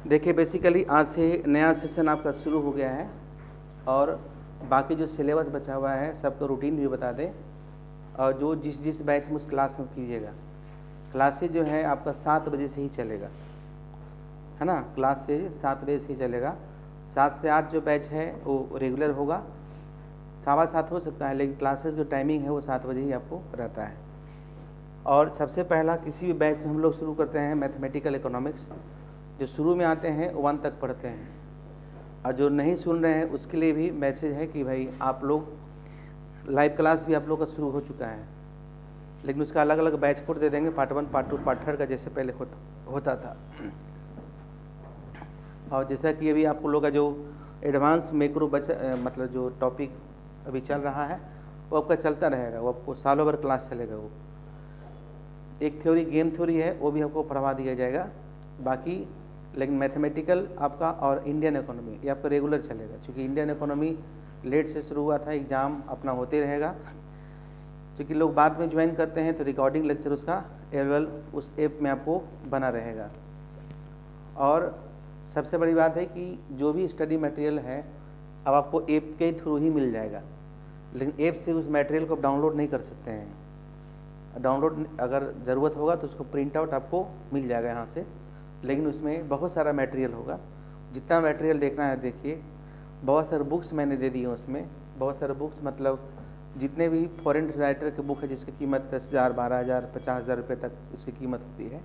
देखिए बेसिकली आज से नया सेशन आपका शुरू हो गया है और बाकी जो सिलेबस बचा हुआ है सबका रूटीन भी बता दें और जो जिस जिस बैच में उस क्लास में कीजिएगा। क्लासेज जो है आपका 7 बजे से ही चलेगा, है ना। क्लास से 7 बजे से ही चलेगा। 7 से 8 जो बैच है वो रेगुलर होगा, 7:15 हो सकता है, लेकिन क्लासेस जो टाइमिंग है वो 7 बजे ही आपको रहता है। और सबसे पहला किसी भी बैच से हम लोग शुरू करते हैं मैथमेटिकल इकोनॉमिक्स। जो शुरू में आते हैं 1 तक पढ़ते हैं, और जो नहीं सुन रहे हैं उसके लिए भी मैसेज है कि भाई आप लोग लाइव क्लास भी आप लोग का शुरू हो चुका है, लेकिन उसका अलग अलग बैच कोड दे देंगे, पार्ट 1 पार्ट 2 पार्ट 3 का जैसे पहले होता था। और जैसा कि अभी आप लोग का जो एडवांस मैक्रो मतलब जो टॉपिक अभी चल रहा है वो आपका चलता रहेगा, वो आपको सालों भर क्लास चलेगा। वो एक थ्योरी गेम थ्योरी है वो भी आपको पढ़वा दिया जाएगा बाकी, लेकिन मैथमेटिकल आपका और इंडियन इकोनॉमी ये आपका रेगुलर चलेगा। क्योंकि इंडियन इकोनॉमी लेट से शुरू हुआ था, एग्ज़ाम अपना होते रहेगा। क्योंकि लोग बाद में ज्वाइन करते हैं तो रिकॉर्डिंग लेक्चर उसका अवेलेबल उस ऐप में आपको बना रहेगा। और सबसे बड़ी बात है कि जो भी स्टडी मटेरियल है अब आपको ऐप के थ्रू ही मिल जाएगा, लेकिन ऐप से उस मटेरियल को डाउनलोड नहीं कर सकते हैं। डाउनलोड अगर ज़रूरत होगा तो उसको प्रिंट आउट आपको मिल जाएगा यहाँ से, लेकिन उसमें बहुत सारा मटेरियल होगा। जितना मटेरियल देखना है देखिए, बहुत सारे बुक्स मैंने दे दिए उसमें। बहुत सारे बुक्स मतलब जितने भी फॉरेन राइटर के बुक है जिसकी कीमत 10,000 12,000 50,000 रुपये तक उसकी कीमत होती है,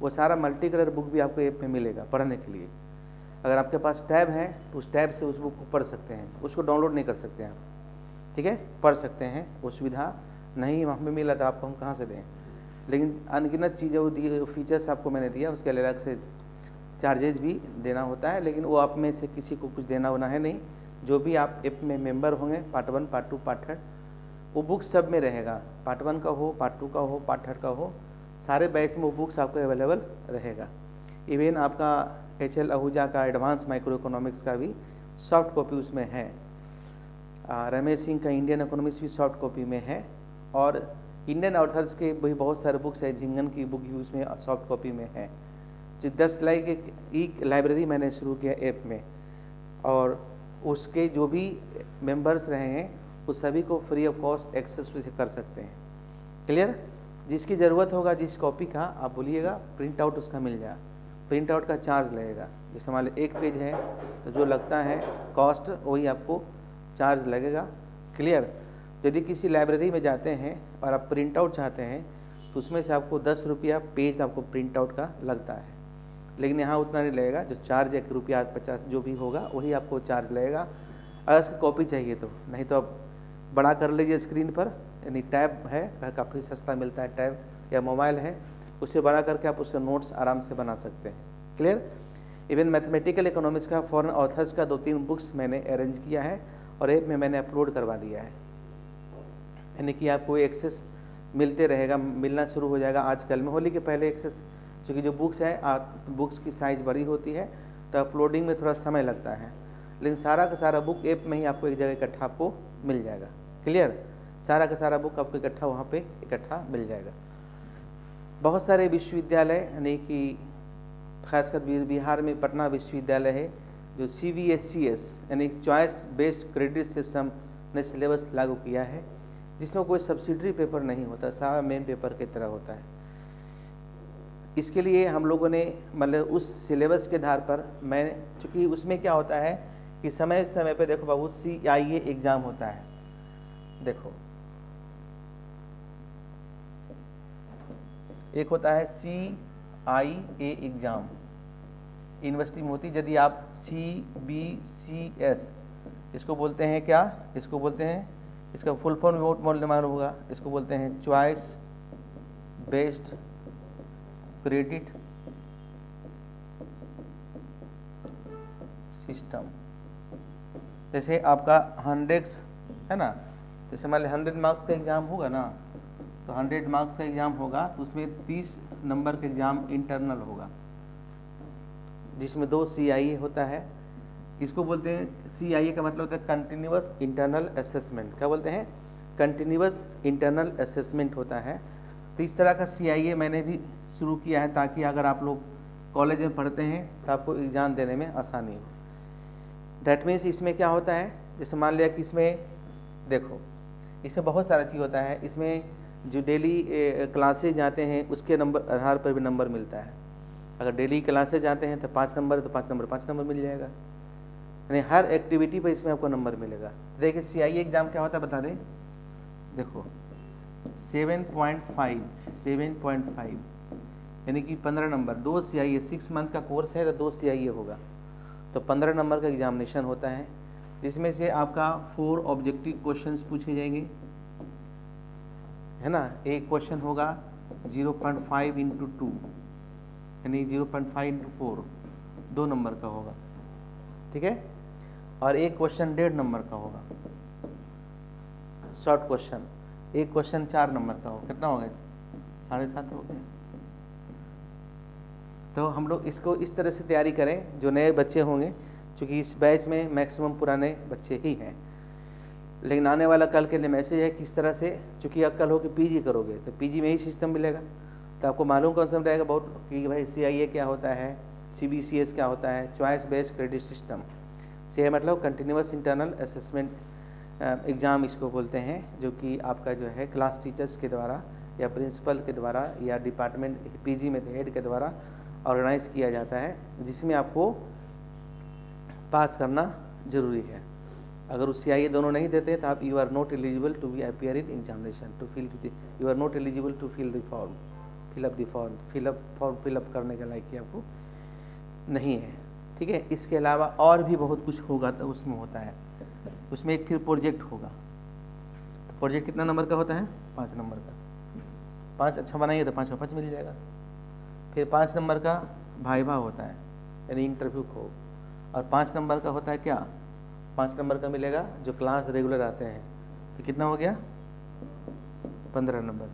वो सारा मल्टी कलर बुक भी आपको ऐप में मिलेगा पढ़ने के लिए। अगर आपके पास टैब है तो उस टैब से उस बुक को पढ़ सकते हैं, उसको डाउनलोड नहीं कर सकते हैं आप, ठीक है। पढ़ सकते हैं, वो सुविधा नहीं हमें मिला तो आपको हम कहाँ से दें। लेकिन अनगिनत चीज़ें वो दिए, फीचर्स आपको मैंने दिया, उसके अलग से चार्जेज भी देना होता है, लेकिन वो आप में से किसी को कुछ देना होना है नहीं। जो भी आप ऐप में मेंबर होंगे पार्ट 1 पार्ट 2 पार्ट 3 वो बुक्स सब में रहेगा। पार्ट 1 का हो, पार्ट 2 का हो, पार्ट 3 का हो, सारे बैच में वो बुक्स आपको अवेलेबल रहेगा। इवन आपका HL आहूजा का एडवांस माइक्रो इकोनॉमिक्स का भी सॉफ्ट कॉपी उसमें है। रमेश सिंह का इंडियन इकोनॉमिक्स भी सॉफ्ट कॉपी में है, और इंडियन ऑथर्स के भी बहुत सारे बुक्स है, झिंगन की बुक भी उसमें सॉफ्ट कॉपी में है। जो 10 लाइक एक लाइब्रेरी मैंने शुरू किया ऐप में, और उसके जो भी मेंबर्स रहे हैं वो सभी को फ्री ऑफ कॉस्ट एक्सेस कर सकते हैं। क्लियर। जिसकी ज़रूरत होगा जिस कॉपी का आप बोलिएगा, प्रिंट आउट उसका मिल जाए। प्रिंट आउट का चार्ज लगेगा, जैसे मान लीजिए 1 पेज है तो जो लगता है कॉस्ट वही आपको चार्ज लगेगा। क्लियर। यदि किसी लाइब्रेरी में जाते हैं और आप प्रिंट आउट चाहते हैं तो उसमें से आपको 10 रुपया पेज आपको प्रिंट आउट का लगता है, लेकिन यहाँ उतना नहीं लगेगा। जो चार्ज 1 रुपया 50 जो भी होगा वही आपको चार्ज लगेगा अगर उसकी कॉपी चाहिए तो। नहीं तो आप बड़ा कर लीजिए स्क्रीन पर, यानी टैब है काफ़ी सस्ता मिलता है टैब, या मोबाइल है उससे बड़ा करके आप उससे नोट्स आराम से बना सकते हैं। क्लियर। इवन मैथमेटिकल इकोनॉमिक्स का फॉरेन ऑथर्स का 2-3 बुक्स मैंने अरेंज किया है और ऐप में मैंने अपलोड करवा दिया है, यानी कि आपको एक्सेस मिलते रहेगा, मिलना शुरू हो जाएगा आजकल में। होली के पहले एक्सेस, क्योंकि जो बुक्स है बुक्स की साइज़ बड़ी होती है तो अपलोडिंग में थोड़ा समय लगता है, लेकिन सारा का सारा बुक ऐप में ही आपको एक जगह इकट्ठा आपको मिल जाएगा। क्लियर। सारा का सारा बुक आपको इकट्ठा वहाँ पे इकट्ठा मिल जाएगा। बहुत सारे विश्वविद्यालय, यानी कि खासकर बिहार में पटना विश्वविद्यालय है जो CBSCS यानी चॉइस बेस्ड क्रेडिट सिस्टम ने सिलेबस लागू किया है, जिसमें कोई सब्सिडरी पेपर नहीं होता, सारा मेन पेपर की तरह होता है। इसके लिए हम लोगों ने मतलब उस सिलेबस के आधार पर मैं, चूँकि उसमें क्या होता है कि समय समय पे देखो बाबू CIA एग्ज़ाम होता है। देखो एक होता है CIA एग्ज़ाम यूनिवर्सिटी में होती। यदि आप CBCS इसको बोलते हैं क्या, इसको बोलते हैं, इसका फुल फॉर्म मालूम होगा, इसको बोलते हैं चॉइस बेस्ड क्रेडिट सिस्टम। जैसे आपका 100 है ना, जैसे मान लीजिए 100 मार्क्स का एग्ज़ाम होगा ना, तो 100 मार्क्स का एग्ज़ाम होगा तो उसमें 30 नंबर का एग्ज़ाम इंटरनल होगा, जिसमें 2 CIA होता है। इसको बोलते हैं, CIA का मतलब होता है कंटिन्यूअस इंटरनल असेसमेंट। क्या बोलते हैं? कंटिन्यूअस इंटरनल असेसमेंट होता है। तो इस तरह का CIA मैंने भी शुरू किया है ताकि अगर आप लोग कॉलेज में पढ़ते हैं तो आपको एग्ज़ाम देने में आसानी हो। डैट मीन्स इसमें क्या होता है, जैसे मान लिया कि इसमें देखो, इसमें बहुत सारा चीज़ होता है। इसमें जो डेली क्लासेज जाते हैं उसके नंबर आधार पर भी नंबर मिलता है। अगर डेली क्लासेज जाते हैं तो 5 नंबर है, तो 5 नंबर मिल जाएगा, यानी हर एक्टिविटी पर इसमें आपको नंबर मिलेगा। देखिए CIE एग्ज़ाम क्या होता है बता दें, देखो 7.5 यानी कि 15 नंबर, 2 CIE, 6 मंथ का कोर्स है तो 2 CIE होगा, तो 15 नंबर का एग्जामिनेशन होता है, जिसमें से आपका 4 ऑब्जेक्टिव क्वेश्चंस पूछे जाएंगे, है ना। एक क्वेश्चन होगा 0.5 इंटू 2 यानी 0.5 इंटू 4, 2 नंबर का होगा, ठीक है। और एक क्वेश्चन 1.5 नंबर का होगा, शॉर्ट क्वेश्चन। एक क्वेश्चन 4 नंबर का होगा, कितना हो गया, 7.5 हो गया। तो हम लोग इसको इस तरह से तैयारी करें, जो नए बच्चे होंगे, क्योंकि इस बैच में मैक्सिमम पुराने बच्चे ही हैं, लेकिन आने वाला कल के लिए मैसेज है किस तरह से, चूँकि अब कल हो कि PG करोगे तो PG में ही सिस्टम मिलेगा, तो आपको मालूम कॉन्सेप्ट रहेगा बहुत कि भाई CIE क्या होता है, CBCS क्या होता है, choice based credit system. CIE मतलब कंटिन्यूअस इंटरनल असेसमेंट एग्ज़ाम इसको बोलते हैं, जो कि आपका जो है क्लास टीचर्स के द्वारा या प्रिंसिपल के द्वारा या डिपार्टमेंट PG में हेड के द्वारा ऑर्गेनाइज किया जाता है, जिसमें आपको पास करना जरूरी है। अगर उस CIE दोनों नहीं देते तो आप you are not eligible to be appear in examination to fill you are not eligible to fill the form, fill up करने के लायक ही आपको नहीं है, ठीक है। इसके अलावा और भी बहुत कुछ होगा, तो उसमें होता है, उसमें एक फिर प्रोजेक्ट होगा। तो प्रोजेक्ट कितना नंबर का होता है, 5 नंबर का। 5 अच्छा बनाइए तो 5 मिल जाएगा। फिर 5 नंबर का वाइवा होता है, यानी इंटरव्यू को, और 5 नंबर का होता है क्या, 5 नंबर का मिलेगा जो क्लास रेगुलर आते हैं, तो कितना हो गया 15 नंबर।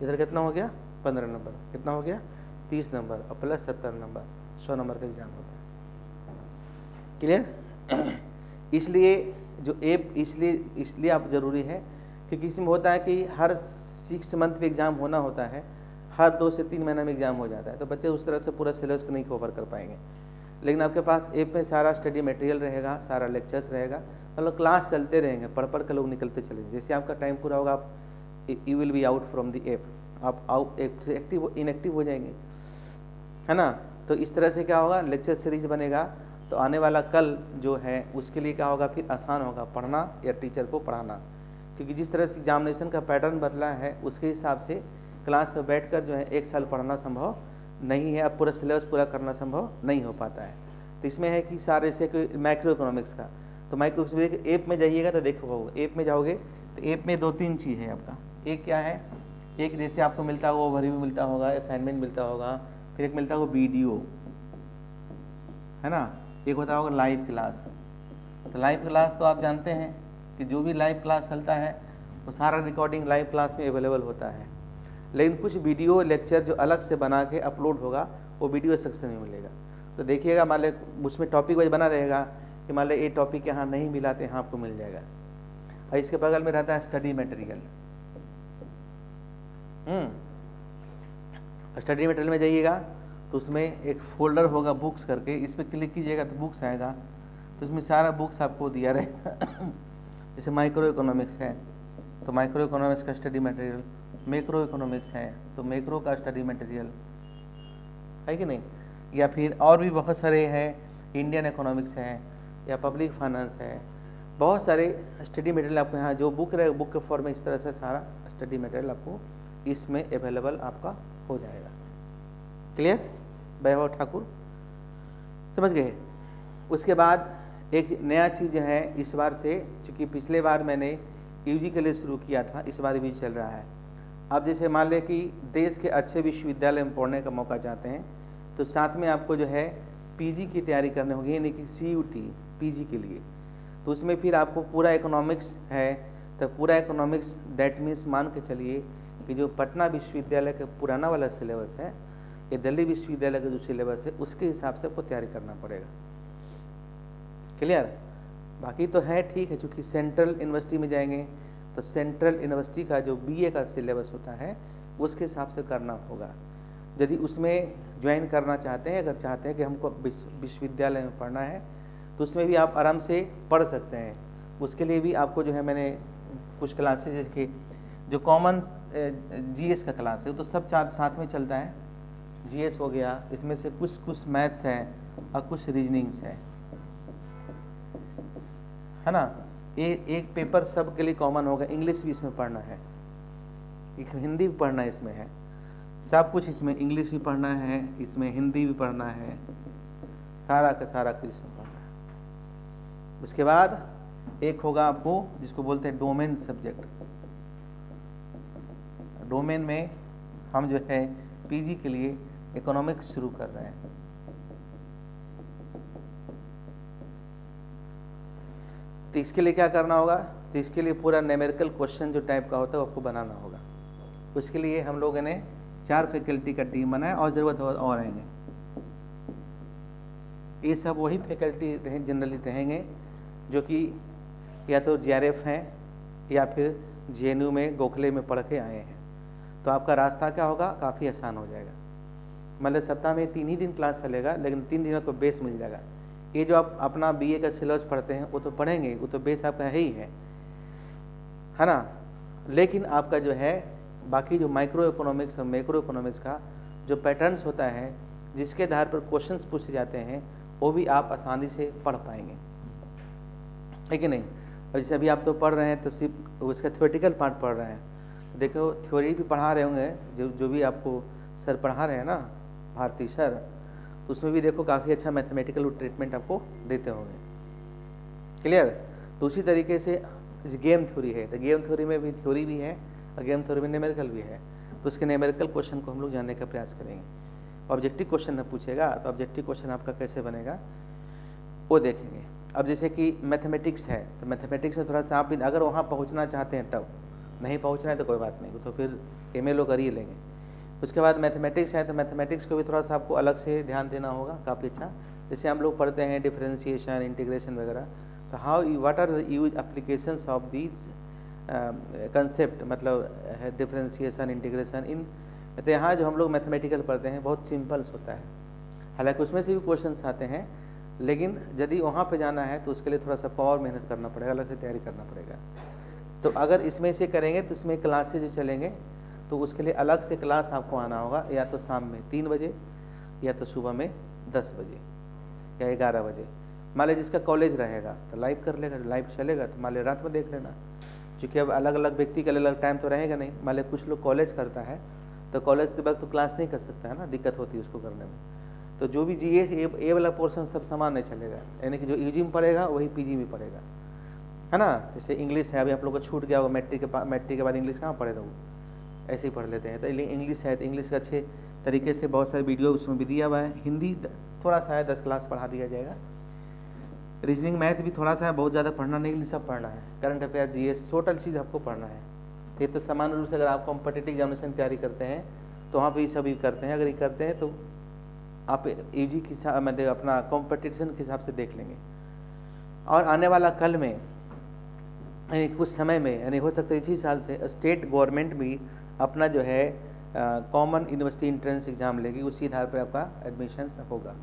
इधर कितना हो गया 15 नंबर, कितना हो गया 30 नंबर, और प्लस 70 नंबर, 100 नंबर का एग्जाम होता है। क्लियर। इसलिए जो ऐप इसलिए आप ज़रूरी है, क्योंकि इसमें होता है कि हर 6 मंथ में एग्ज़ाम होना होता है, हर 2 से 3 महीना में एग्ज़ाम हो जाता है, तो बच्चे उस तरह से पूरा सिलेबस को नहीं कवर कर पाएंगे। लेकिन आपके पास ऐप में सारा स्टडी मटेरियल रहेगा, सारा लेक्चर्स रहेगा, मतलब क्लास चलते रहेंगे, पढ़ के लोग निकलते चलेंगे। जैसे आपका टाइम पूरा होगा, आप you will be out from the app, आप इनएक्टिव हो जाएंगे, है ना। तो इस तरह से क्या होगा, लेक्चर सीरीज बनेगा, तो आने वाला कल जो है उसके लिए क्या होगा, फिर आसान होगा पढ़ना या टीचर को पढ़ाना, क्योंकि जिस तरह से एग्जामिनेशन का पैटर्न बदला है उसके हिसाब से क्लास में बैठकर जो है 1 साल पढ़ना संभव नहीं है, अब पूरा सिलेबस पूरा करना संभव नहीं हो पाता है। तो इसमें है कि सारे से माइक्रो इकोनॉमिक्स का, तो माइक्रो ऐप में जाइएगा तो देखो, ऐप में जाओगे तो ऐप में 2-3 चीज़ है आपका। एक क्या है, एक जैसे आपको मिलता होगा ओवरव्यू मिलता होगा, असाइनमेंट मिलता होगा, फिर एक मिलता होगा वीडियो, है ना, एक होता होगा लाइव क्लास। तो लाइव क्लास तो आप जानते हैं कि जो भी लाइव क्लास चलता है वो सारा रिकॉर्डिंग लाइव क्लास में अवेलेबल होता है, लेकिन कुछ वीडियो लेक्चर जो अलग से बना के अपलोड होगा वो वीडियो सेक्शन में मिलेगा। तो देखिएगा, मान ले उसमें टॉपिक वाइज बना रहेगा कि मान ले ये टॉपिक यहाँ नहीं मिला तो यहाँ आपको मिल जाएगा। और इसके बगल में रहता है स्टडी मटेरियल। स्टडी मटेरियल में जाइएगा तो उसमें एक फोल्डर होगा बुक्स करके, इस पर क्लिक कीजिएगा तो बुक्स आएगा, तो उसमें सारा बुक्स आपको दिया रहेगा। जैसे माइक्रो इकोनॉमिक्स है तो माइक्रो इकोनॉमिक्स का स्टडी मटेरियल, मैक्रो इकोनॉमिक्स है तो मैक्रो का स्टडी मटेरियल है कि नहीं, या फिर और भी बहुत सारे हैं, इंडियन इकोनॉमिक्स है या पब्लिक फाइनेंस है, बहुत सारे स्टडी मटेरियल आपको यहाँ जो बुक रहे बुक के फॉर्म में इस तरह से सारा स्टडी मटेरियल आपको इसमें अवेलेबल आपका हो जाएगा। क्लियर वैभव ठाकुर, समझ गए। उसके बाद एक नया चीज़ है इस बार से, चूँकि पिछले बार मैंने यूजी के लिए शुरू किया था, इस बार भी चल रहा है। आप जैसे मान लें कि देश के अच्छे विश्वविद्यालय में पढ़ने का मौका चाहते हैं तो साथ में आपको जो है पीजी की तैयारी करनी होगी, यानी कि CUT पीजी के लिए। तो उसमें फिर आपको पूरा इकोनॉमिक्स है, तो पूरा इकोनॉमिक्स डैट मीन्स मान के चलिए कि जो पटना विश्वविद्यालय का पुराना वाला सिलेबस है या दिल्ली विश्वविद्यालय का जो सिलेबस है उसके हिसाब से आपको तैयारी करना पड़ेगा। क्लियर। बाकी तो है ठीक है, चूँकि सेंट्रल यूनिवर्सिटी में जाएंगे तो सेंट्रल यूनिवर्सिटी का जो BA का सिलेबस होता है उसके हिसाब से करना होगा। यदि उसमें ज्वाइन करना चाहते हैं, अगर चाहते हैं कि हमको विश्वविद्यालय में पढ़ना है तो उसमें भी आप आराम से पढ़ सकते हैं। उसके लिए भी आपको जो है मैंने कुछ क्लासेज, जैसे जो कॉमन जीएस का क्लास है तो सब चार साथ में चलता है। जीएस हो गया, इसमें से कुछ मैथ्स हैं और कुछ रीजनिंग्स हैं, है ना। एक पेपर सब के लिए कॉमन होगा। इंग्लिश भी इसमें पढ़ना है, एक हिंदी भी पढ़ना इसमें है, सब कुछ इसमें इंग्लिश भी पढ़ना है, इसमें हिंदी भी पढ़ना है, सारा का सारा कुछ इसमें पढ़ना है। उसके बाद एक होगा आपको जिसको बोलते हैं डोमेन सब्जेक्ट। डोमेन में हम जो है पीजी के लिए इकोनॉमिक्स शुरू कर रहे हैं। तो इसके लिए क्या करना होगा, तो इसके लिए पूरा न्यूमेरिकल क्वेश्चन जो टाइप का होता है वो आपको बनाना होगा। उसके लिए हम लोगों ने 4 फैकल्टी का टीम बनाया और ज़रूरत हो और आएंगे। ये सब वही फैकल्टी जनरली रहेंगे जो कि या तो जेआरएफ हैं या फिर जेएनयू में गोखले में पढ़ के आए हैं। तो आपका रास्ता क्या होगा, काफ़ी आसान हो जाएगा। मतलब सप्ताह में 3 ही दिन क्लास चलेगा, लेकिन 3 दिन को बेस मिल जाएगा। ये जो आप अपना बीए का सिलेबस पढ़ते हैं वो तो पढ़ेंगे, वो तो बेस आपका है ही है ना। लेकिन आपका जो है बाकी जो माइक्रो इकोनॉमिक्स और मैक्रो इकोनॉमिक्स का जो पैटर्न्स होता है, जिसके आधार पर क्वेश्चंस पूछे जाते हैं, वो भी आप आसानी से पढ़ पाएंगे, है कि नहीं। और जैसे अभी आप तो पढ़ रहे हैं तो सिर्फ उसका थ्योरेटिकल पार्ट पढ़ रहे हैं, तो देखो थ्योरी भी पढ़ा रहे होंगे जो भी आपको सर पढ़ा रहे हैं ना, भारती सर, तो उसमें भी देखो काफ़ी अच्छा मैथमेटिकल ट्रीटमेंट आपको देते होंगे। क्लियर। तो उसी तरीके से गेम थ्योरी है, तो गेम थ्योरी में भी थ्योरी भी है और गेम थ्योरी में न्यूमेरिकल भी है। तो उसके न्यूमेरिकल क्वेश्चन को हम लोग जानने का प्रयास करेंगे। ऑब्जेक्टिव क्वेश्चन न पूछेगा तो ऑब्जेक्टिव क्वेश्चन आपका कैसे बनेगा वो देखेंगे। अब जैसे कि मैथमेटिक्स है, तो मैथमेटिक्स में थोड़ा सा आप भी अगर वहाँ पहुँचना चाहते हैं, तब नहीं पहुँचना है तो कोई बात नहीं, तो फिर MLO कर ही लेंगे। उसके बाद मैथमेटिक्स है, तो मैथमेटिक्स को भी थोड़ा सा आपको अलग से ध्यान देना होगा, काफ़ी अच्छा। जैसे हम लोग पढ़ते हैं डिफरेंशिएशन, इंटीग्रेशन वगैरह, तो what are the use applications of these concept, मतलब डिफरेंशिएशन, इंटीग्रेशन इन। तो यहाँ जो हम लोग मैथमेटिकल पढ़ते हैं बहुत सिंपल्स होता है, हालांकि उसमें से भी क्वेश्चंस आते हैं, लेकिन यदि वहाँ पे जाना है तो उसके लिए थोड़ा सा और मेहनत करना पड़ेगा, अलग से तैयारी करना पड़ेगा। तो अगर इसमें से करेंगे तो इसमें क्लासेज जो चलेंगे तो उसके लिए अलग से क्लास आपको आना होगा, या तो शाम में 3 बजे या तो सुबह में 10 बजे या 11 बजे। मान लीजिए जिसका कॉलेज रहेगा तो लाइव कर लेगा, लाइव चलेगा तो मान लीजिए रात में देख लेना, क्योंकि अब अलग अलग व्यक्ति का अलग अलग टाइम तो रहेगा नहीं। मान लीजिए कुछ लोग कॉलेज करता है तो कॉलेज के वक्त तो क्लास नहीं कर सकता है ना, दिक्कत होती है उसको करने में। तो जो भी ए वाला पोर्शन सब समान नहीं चलेगा, यानी कि जो यूजी में पढ़ेगा वही पीजी में पढ़ेगा, है ना। जैसे इंग्लिश है, अभी आप लोग को छूट गया होगा, मैट्रिक के बाद इंग्लिश कहाँ पढ़े थे, वो ऐसे ही पढ़ लेते हैं। तो इंग्लिश है तो इंग्लिश का अच्छे तरीके से बहुत सारे वीडियो उसमें भी दिया हुआ है। हिंदी थोड़ा सा है, 10 क्लास पढ़ा दिया जाएगा। रीजनिंग मैथ भी थोड़ा सा है, बहुत ज़्यादा पढ़ना नहीं, सब पढ़ना है। करंट अफेयर, जीएस, टोटल चीज़ आपको पढ़ना है। ये तो सामान्य रूप से अगर आप कॉम्पिटिटिव एग्जामिनेशन तैयारी करते हैं तो वहाँ पे ये सभी करते हैं। अगर ये करते हैं तो आप यूजी के हिसाब मतलब अपना कॉम्पिटिशन के हिसाब से देख लेंगे। और आने वाला कल में यानी कुछ समय में, यानी हो सकता है इसी साल से स्टेट गवर्नमेंट भी अपना जो है कॉमन यूनिवर्सिटी एंट्रेंस एग्ज़ाम लेगी, उसी आधार पर आपका एडमिशन होगा।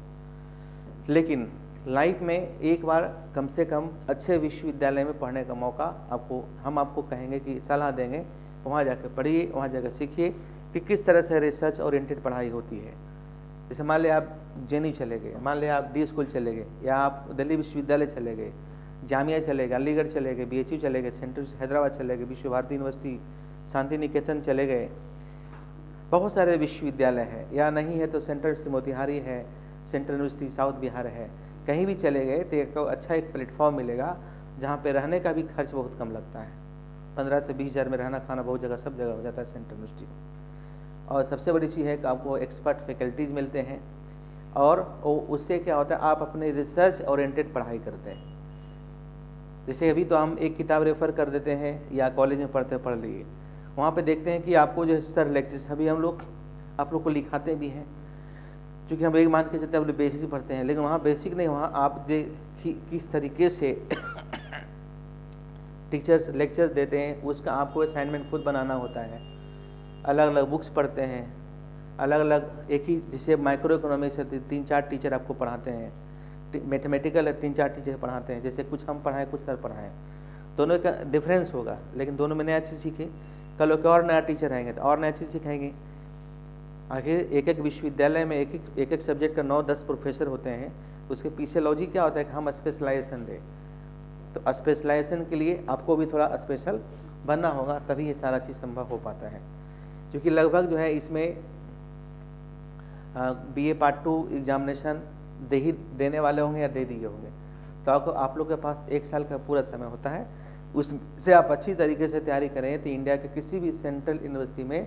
लेकिन लाइफ में एक बार कम से कम अच्छे विश्वविद्यालय में पढ़ने का मौका हम आपको कहेंगे कि सलाह देंगे, वहाँ जाकर पढ़िए, वहाँ जाकर सीखिए कि किस तरह से रिसर्च ओरिएंटेड पढ़ाई होती है। जैसे मान लिया आप जेएनयू चले गए, मान लिया आप डी स्कूल चले गए, या आप दिल्ली विश्वविद्यालय चले गए, जामिया चले गए, अलीगढ़ चले गए, BHU चले गए, सेंट्रल हैदराबाद चले गए, विश्व भारती यूनिवर्सिटी, शांति निकेतन चले गए, बहुत सारे विश्वविद्यालय हैं। या नहीं है तो सेंट्रल यूनिवर्सिटी मोतिहारी है, सेंट्रल यूनिवर्सिटी साउथ बिहार है, कहीं भी चले गए तो एक प्लेटफॉर्म मिलेगा जहाँ पे रहने का भी खर्च बहुत कम लगता है। 15 से 20 हज़ार में रहना खाना बहुत जगह सब जगह हो जाता है सेंट्रल यूनिवर्सिटी। और सबसे बड़ी चीज़ है कि आपको एक्सपर्ट फैकल्टीज़ मिलते हैं, और उससे क्या होता है आप अपने रिसर्च ओरिएंटेड पढ़ाई करते हैं। जैसे अभी तो हम एक किताब रेफ़र कर देते हैं या कॉलेज में पढ़ लिए, वहाँ पे देखते हैं कि आपको जो सर लेक्चर्स अभी हम लोग आप लोग को लिखाते भी हैं, क्योंकि हम एक मान के चलते अपने बेसिक पढ़ते हैं, लेकिन वहाँ बेसिक नहीं, वहाँ आप किस तरीके से टीचर्स लेक्चर्स देते हैं उसका आपको असाइनमेंट खुद बनाना होता है। अलग अलग बुक्स पढ़ते हैं, अलग अलग एक ही, जैसे माइक्रो इकोनॉमिक्स है 3-4 टीचर आपको पढ़ाते हैं, मैथमेटिकल 3-4 टीचर पढ़ाते हैं, जैसे कुछ हम पढ़ाएं कुछ सर पढ़ाएं, दोनों का डिफरेंस होगा, लेकिन दोनों में नया चीज़ सीखे। कल कोई और नया टीचर आएंगे तो और नया चीज़ सिखाएंगे। आखिर एक एक विश्वविद्यालय में एक एक सब्जेक्ट का 9-10 प्रोफेसर होते हैं, उसके पीछे लॉजिक क्या होता है कि हम स्पेशलाइजेशन दें। तो स्पेशलाइजेशन के लिए आपको भी थोड़ा स्पेशल बनना होगा, तभी ये सारा चीज़ संभव हो पाता है। क्योंकि लगभग जो है इसमें BA पार्ट 2 एग्जामिनेशन देने वाले होंगे या दे दिए होंगे, तो आप लोग के पास 1 साल का पूरा समय होता है, उससे आप अच्छी तरीके से तैयारी करें तो इंडिया के किसी भी सेंट्रल यूनिवर्सिटी में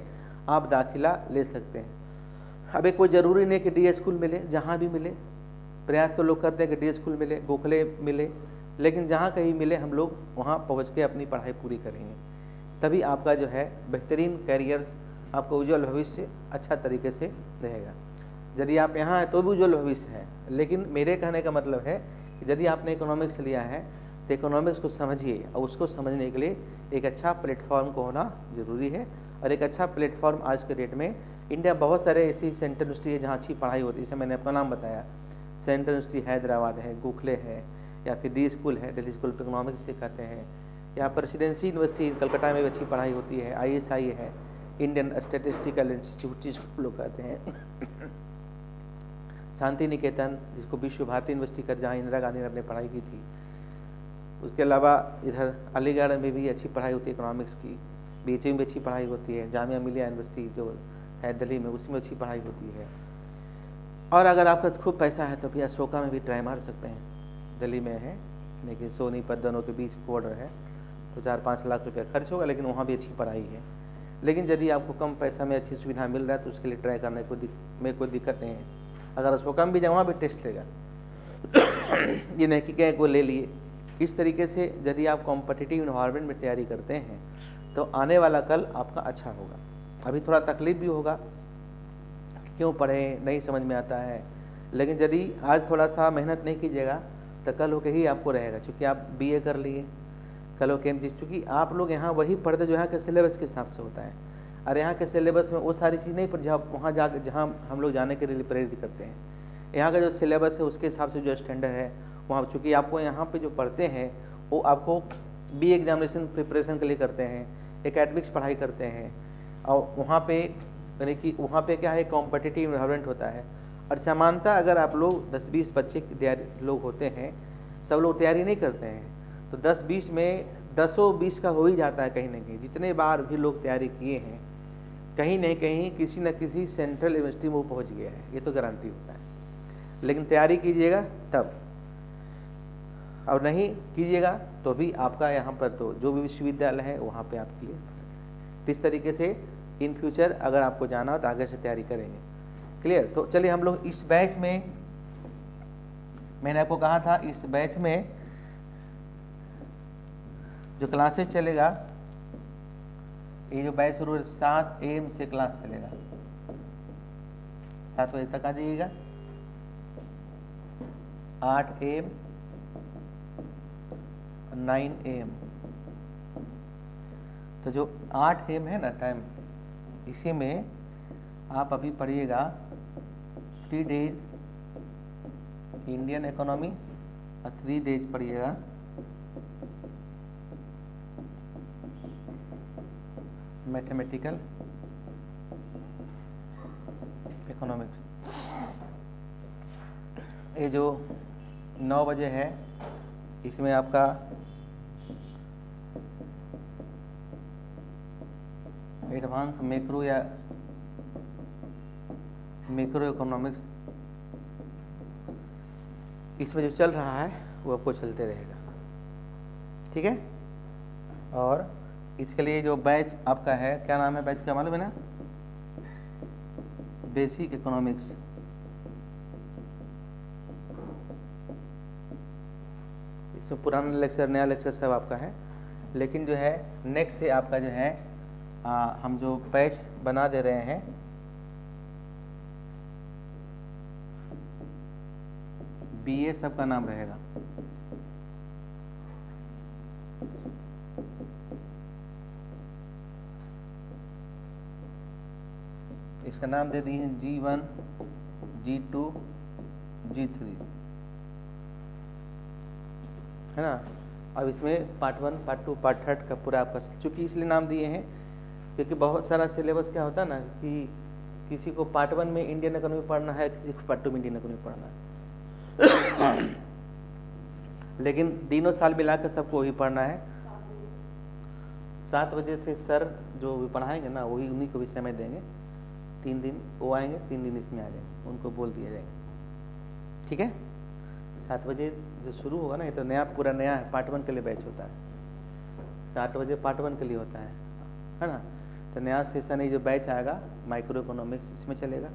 आप दाखिला ले सकते हैं। अब कोई ज़रूरी नहीं कि डी स्कूल मिले, जहाँ भी मिले, प्रयास तो लोग करते हैं कि डी स्कूल मिले, गोखले मिले, लेकिन जहाँ कहीं मिले हम लोग वहाँ पहुँच के अपनी पढ़ाई पूरी करेंगे, तभी आपका जो है बेहतरीन कैरियर्स, आपका उज्जवल भविष्य अच्छा तरीके से रहेगा। यदि आप यहाँ हैं तो भी उज्जवल भविष्य है, लेकिन मेरे कहने का मतलब है कि यदि आपने इकोनॉमिक्स लिया है तो इकोनॉमिक्स को समझिए, और उसको समझने के लिए एक अच्छा प्लेटफॉर्म को होना ज़रूरी है। और एक अच्छा प्लेटफॉर्म आज के डेट में इंडिया बहुत सारे ऐसी सेंट्रल यूनिवर्सिटी है जहाँ अच्छी पढ़ाई होती है, जैसे मैंने अपना नाम बताया, सेंट्रल यूनिवर्सिटी हैदराबाद है, गोखले है, या फिर डी स्कूल है, दिल्ली स्कूल ऑफ इकोनॉमिक्स सिखाते हैं, या प्रेसिडेंसी यूनिवर्सिटी कलकत्ता में भी अच्छी पढ़ाई होती है, ISI है, इंडियन स्टैटिस्टिकल इंस्टीट्यूट जिसको लोग कहते हैं, शांति निकेतन जिसको विश्व भारती यूनिवर्सिटी का, जहाँ इंदिरा गांधी ने अपने पढ़ाई की थी। उसके अलावा इधर अलीगढ़ में भी अच्छी पढ़ाई होती है इकोनॉमिक्स की, BHU में भी अच्छी पढ़ाई होती है, जामिया मिलिया यूनिवर्सिटी जो है दिल्ली में, उसमें अच्छी पढ़ाई होती है। और अगर आपका खूब पैसा है तो भी अशोका में भी ट्राई मार सकते हैं, दिल्ली में है, लेकिन सोनीपत दोनों के बीच बॉर्डर है, तो 4-5 लाख रुपया खर्च होगा, लेकिन वहाँ भी अच्छी पढ़ाई है। लेकिन यदि आपको कम पैसा में अच्छी सुविधा मिल रहा है तो उसके लिए ट्राई करने में कोई दिक्कत नहीं है। अगर अशोका में भी जाए वहाँ भी टेस्ट लेगा, ये नहीं कि क्या को ले लिए। इस तरीके से यदि आप कॉम्पिटिटिव इन्वायरमेंट में तैयारी करते हैं तो आने वाला कल आपका अच्छा होगा। अभी थोड़ा तकलीफ भी होगा, क्यों पढ़े नहीं समझ में आता है, लेकिन यदि आज थोड़ा सा मेहनत नहीं कीजिएगा तो कल होके ही आपको रहेगा। चूँकि आप BA कर लिए, कल होके MG, चूँकि आप लोग यहाँ वही पढ़ते जो यहाँ के सिलेबस के हिसाब से होता है, और यहाँ के सिलेबस में वो सारी चीज़ नहीं पर वहाँ जहाँ हम लोग जाने के लिए प्रेरित करते हैं। यहाँ का जो सिलेबस है उसके हिसाब से जो स्टैंडर्ड है वहाँ, चूँकि आपको यहाँ पे जो पढ़ते हैं वो आपको BA एग्जामिनेशन प्रिपरेशन के लिए करते हैं, एकेडमिक्स पढ़ाई करते हैं, और वहाँ पे यानी कि वहाँ पे क्या है, कॉम्पिटिटिव इन्वायरमेंट होता है। और समानता अगर आप लोग 10-20 बच्चे लोग होते हैं, सब लोग तैयारी नहीं करते हैं, तो 10-20 में 10-20 का हो ही जाता है कहीं ना कहीं। जितने बार भी लोग तैयारी किए हैं, कहीं न कहीं किसी न किसी सेंट्रल यूनिवर्सिटी में वो पहुँच गया है, ये तो गारंटी होता है। लेकिन तैयारी कीजिएगा तब, और नहीं कीजिएगा तो भी आपका यहाँ पर तो जो भी विश्वविद्यालय है वहाँ पे आपके लिए। तो इस तरीके से इन फ्यूचर अगर आपको जाना हो तो आगे से तैयारी करेंगे। क्लियर? तो चलिए हम लोग इस बैच में, मैंने आपको कहा था इस बैच में जो क्लासेस चलेगा, ये जो बैच शुरू 7 AM से क्लास चलेगा, 7 बजे तक आ जाइएगा, 8 AM 9 AM। तो जो 8 AM है ना टाइम, इसी में आप अभी पढ़िएगा 3 डेज इंडियन इकोनॉमी और 3 डेज पढ़िएगा मैथमेटिकल इकोनॉमिक्स। ये जो 9 बजे है इसमें आपका एडवांस मैक्रो या मैक्रो इकोनॉमिक्स इसमें जो चल रहा है वो आपको चलते रहेगा, ठीक है। और इसके लिए जो बैच आपका है, क्या नाम है बैच का मालूम है ना? Basic economics. इसमें पुराना लेक्चर नया लेक्चर सब आपका है, लेकिन जो है नेक्स्ट से आपका जो है हम जो बैच बना दे रहे हैं, BA सबका नाम रहेगा। इसका नाम दे दिए G1, G2, G3, है ना। अब इसमें पार्ट 1, पार्ट 2, पार्ट 3 का पूरा आपका, चूँकि इसलिए नाम दिए हैं क्योंकि बहुत सारा सिलेबस क्या होता है ना कि किसी को पार्ट 1 में इंडियन इकोनॉमी पढ़ना है, किसी को पार्ट 2 में इंडियन इकोनॉमी पढ़ना है लेकिन तीनों साल मिला कर सबको वही पढ़ना है। 7 बजे से सर जो भी पढ़ाएंगे ना वही उन्हीं को भी समय देंगे। 3 दिन वो आएंगे, 3 दिन इसमें आ जाएंगे, उनको बोल दिया जाएगा, ठीक है। 7 बजे जो शुरू होगा ना, ये तो नया पूरा नया है, पार्ट 1 के लिए बैच होता है। 7 बजे पार्ट 1 के लिए होता है ना। तो नया सेशन, ये जो बैच आएगा माइक्रो इकोनॉमिक्स इसमें चलेगा।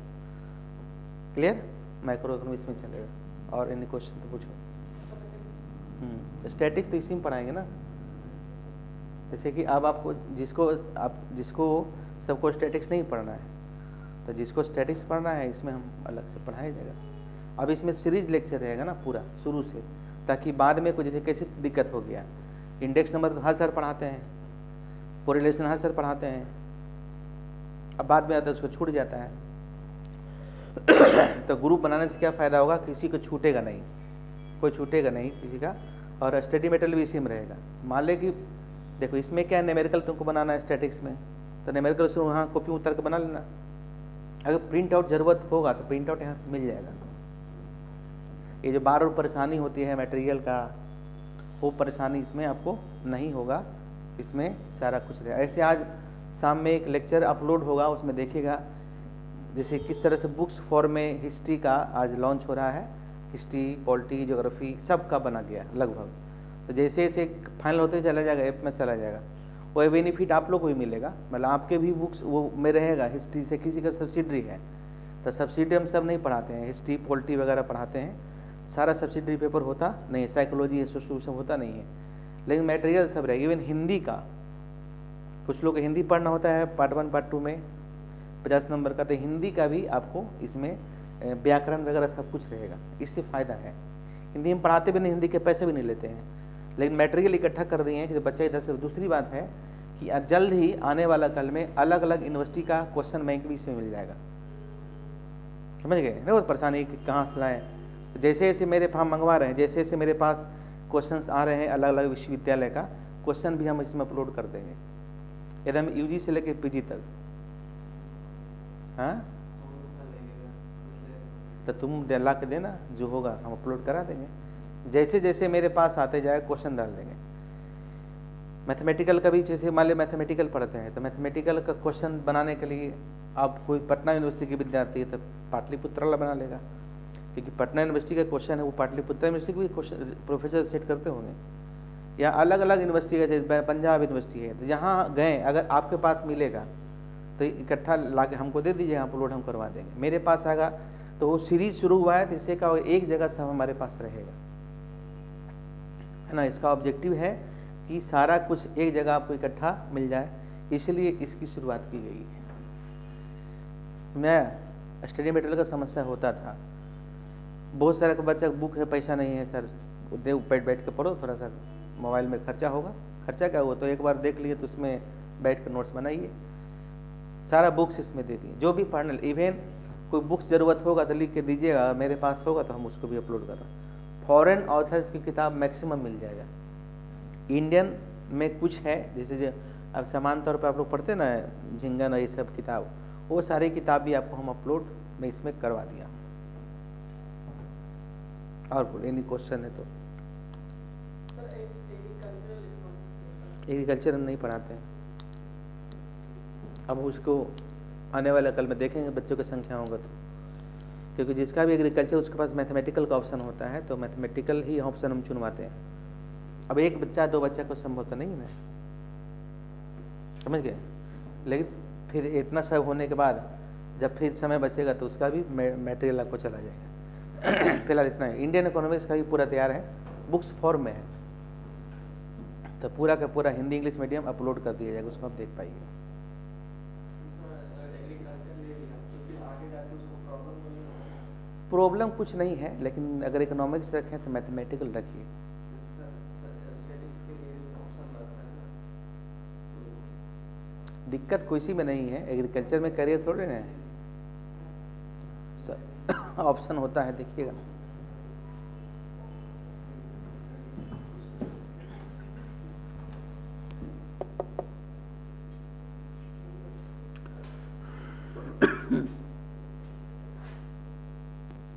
क्लियर? माइक्रो इकोनॉमिक्स में चलेगा। और एनी क्वेश्चन तो पूछो। स्टैटिक्स तो इसी में पढ़ाएंगे ना। जैसे कि अब आपको जिसको सबको स्टैटिक्स नहीं पढ़ना है, तो जिसको स्टैटिक्स पढ़ना है इसमें हम अलग से पढ़ाया जाएगा। अब इसमें सीरीज लेक्चर रहेगा ना पूरा शुरू से, ताकि बाद में कुछ जैसे कैसे दिक्कत हो गया, इंडेक्स नंबर तो हर सर पढ़ाते हैं, कोरिलेशन हर सर पढ़ाते हैं, अब बाद में आता है उसको छूट जाता है तो ग्रुप बनाने से क्या फ़ायदा होगा, किसी को छूटेगा नहीं, कोई छूटेगा नहीं किसी का। और स्टडी मटेरियल भी इसी में रहेगा। मान ले कि देखो इसमें क्या है, न्यूमेरिकल तुमको बनाना है स्टैटिक्स में, तो न्यूमेरिकल से वहाँ कॉपी उतार के बना लेना। अगर प्रिंट आउट ज़रूरत होगा तो प्रिंट आउट यहाँ से मिल जाएगा। ये जो बार बार परेशानी होती है मटेरियल का, वो परेशानी इसमें आपको नहीं होगा, इसमें सारा कुछ रहेगा। ऐसे आज शाम में एक लेक्चर अपलोड होगा, उसमें देखिएगा जैसे किस तरह से बुक्स फॉर्म में हिस्ट्री का आज लॉन्च हो रहा है, हिस्ट्री, पॉलिटी, ज्योग्राफी सब का बना गया लगभग। तो जैसे जैसे फाइनल होते चला जाएगा, ऐप में चला जाएगा, वो बेनिफिट आप लोग को भी मिलेगा। मतलब आपके भी बुक्स वो में रहेगा। हिस्ट्री से किसी का सब्सिडरी है तो सब्सिडरी हम सब नहीं पढ़ाते हैं, हिस्ट्री पॉलिटी वगैरह पढ़ाते हैं, सारा सब्सिडरी पेपर होता नहीं है, साइकोलॉजी सोशल सब होता नहीं है, लेकिन मटेरियल सब रहेगा। इवन हिंदी का, कुछ लोग हिंदी पढ़ना होता है पार्ट 1 पार्ट 2 में 50 नंबर का, तो हिंदी का भी आपको इसमें व्याकरण वगैरह सब कुछ रहेगा। इससे फ़ायदा है। हिंदी में पढ़ाते भी नहीं, हिंदी के पैसे भी नहीं लेते हैं, लेकिन मटेरियल इकट्ठा कर दिए हैं कि बच्चा इधर से। दूसरी बात है कि जल्द ही आने वाला कल में अलग अलग यूनिवर्सिटी का क्वेश्चन बैंक भी इसमें मिल जाएगा। समझ गए ना? बहुत परेशानी कि कहाँ से लाएँ। जैसे जैसे मेरे पास मंगवा रहे हैं, जैसे जैसे मेरे पास क्वेश्चंस आ रहे हैं अलग अलग विश्वविद्यालय का, क्वेश्चन भी हम इसमें अपलोड कर देंगे, एकदम यूजी से लेकर पीजी तक। हाँ, तो तुम ला के देना, जो होगा हम अपलोड करा देंगे। जैसे जैसे मेरे पास आते जाए क्वेश्चन डाल देंगे। मैथमेटिकल का भी, जैसे मान लीजिए मैथमेटिकल पढ़ते हैं, तो मैथमेटिकल का क्वेश्चन बनाने के लिए आप कोई पटना यूनिवर्सिटी के विद्यार्थी है तो पाटलिपुत्र वाला बना लेगा, क्योंकि पटना यूनिवर्सिटी का क्वेश्चन है वो पाटलिपुत्र यूनिवर्सिटी के भी क्वेश्चन प्रोफेसर सेट करते होंगे, या अलग अलग यूनिवर्सिटी का, जैसे पंजाब यूनिवर्सिटी है, तो जहाँ गए अगर आपके पास मिलेगा तो इकट्ठा ला के हमको दे दीजिए, अपलोड हम करवा देंगे। मेरे पास आएगा तो वो सीरीज शुरू हुआ है, तो इससे का एक जगह सब हमारे पास रहेगा, है ना। इसका ऑब्जेक्टिव है कि सारा कुछ एक जगह आपको इकट्ठा मिल जाए, इसलिए इसकी शुरुआत की गई है। मैं स्टडी मटेरियल का समस्या होता था, बहुत सारे बच्चा बुक है, पैसा नहीं है सर, दे बैठ के पढ़ो, थोड़ा सा मोबाइल में खर्चा होगा। खर्चा क्या हुआ, तो एक बार देख लिए तो उसमें बैठ कर नोट्स बनाइए, सारा बुक्स इसमें दे दिए। जो भी पढ़ने, इवन कोई बुक्स ज़रूरत होगा तो लिख के दीजिएगा, मेरे पास होगा तो हम उसको भी अपलोड कर रहे हैं। फॉरेन ऑथर्स की किताब मैक्सिमम मिल जाएगा। इंडियन में कुछ है, जैसे जो अब समान तौर पर आप लोग पढ़ते ना झिंगन और ये सब किताब, वो सारी किताब भी आपको हम अपलोड में इसमें करवा दिया। और एनी क्वेश्चन है तो? एग्रीकल्चर हम नहीं पढ़ाते हैं। अब उसको आने वाला कल में देखेंगे बच्चों की संख्या होगा तो, क्योंकि जिसका भी एग्रीकल्चर उसके पास मैथमेटिकल का ऑप्शन होता है, तो मैथमेटिकल ही ऑप्शन हम चुनवाते हैं। अब एक बच्चा दो बच्चा को संभव तो नहीं है, समझ गए। लेकिन फिर इतना सब होने के बाद जब फिर समय बचेगा तो उसका भी मटेरियल आपको चला जाएगा। फिलहाल इतना है। इंडियन इकोनॉमिक्स का भी पूरा तैयार है, बुक्स फॉर्म में है, तो पूरा का पूरा हिंदी इंग्लिश मीडियम अपलोड कर दिया जाएगा, उसको आप देख पाइएगा। प्रॉब्लम कुछ नहीं है, लेकिन अगर इकोनॉमिक्स रखें तो मैथमेटिकल रखिए। दिक्कत कोई सी में नहीं है, एग्रीकल्चर में करियर थोड़े ना है। ऑप्शन होता है, देखिएगा।